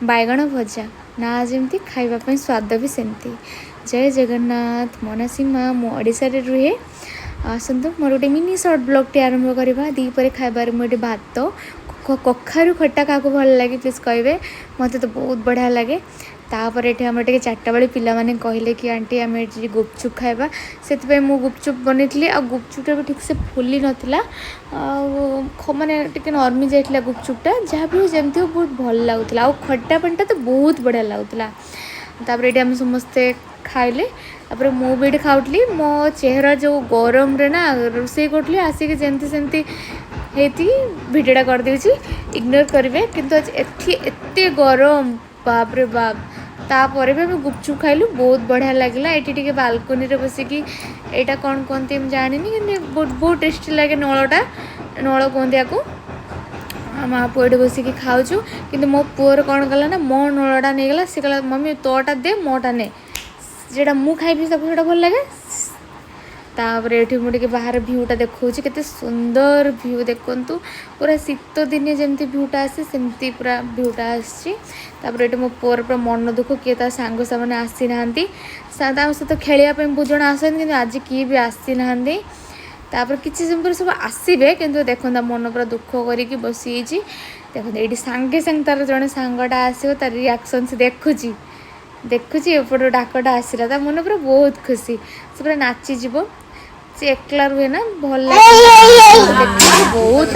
बैगण भजा ना जमती खावाई स्वाद भी सेमती। जय जगन्नाथ मनासीमा मु ओडिशा रे रुहे। आसतु मोर गोटे मिनी सर्ट ब्लॉग टी आरंभ करवा। दीपर खाइबार मुझे भात कखारू खट्टा क्या भल लगे प्लीज कहे मत तो बहुत बढ़िया लगे। तापर ये आम टे चार्टा बेले पिलाने कहले कि आंटी आम गुपचुप खाइबा से मु गुपचुप बनई आ गुपचुपटा भी ठीक से फुली नाला माने टे नर्मी जाइला गुपचुपटा जहाँ भी जमती बहुत भल लगुला आ खट्टा पानीटा तो बहुत बढ़िया लगुला। तापर ये आम समस्ते खाइले तापर मुझे खाऊली मो चेहरा जो गरम रे ना रोसे करी आसिक जमती सेमती भिडियोटा करदे इग्नोर करेंगे किंतु एते गरम बाप रे बाप। तापर भी आम गुपचुप खाइलु बहुत बढ़िया लगला। ये बालकोनी रे बसिकी यहाँ कौन कहते जानी कि बहुत टेस्टी लगे नलटा नल कहते आपको माँ पुआ बसिकी खाऊँ कि मो पुअर कौन कला ना मो नलटा नहीं गला सी कहला मम्मी तोटा दे मोटा ने जेटा मु खाइबी से भल लगे। तापर ये मुझे बाहर भ्यूटा देखा केते सुंदर भ्यू देखु पूरा शीत दिने जमती भ्यूटा आसे सेमती पूरा भ्यूटा आसपर ये मो पुअर पूरा मन दुख किए सांग मैंने आसी ना सहित खेलवाई बहुत जन आसती कि आज किए भी आसी ना तापर किसी समय पर सब आसबे किंतु देखो मन पूरा दुख करके बसी देखो ये सांगे सांगे तार जड़े सांगटा आसो तार रिएक्शन से देखुची एपट डाकटा आसला मन पूरा बहुत खुशी से पूरा नाचीज से एकला रुहे ना भल लगे बहुत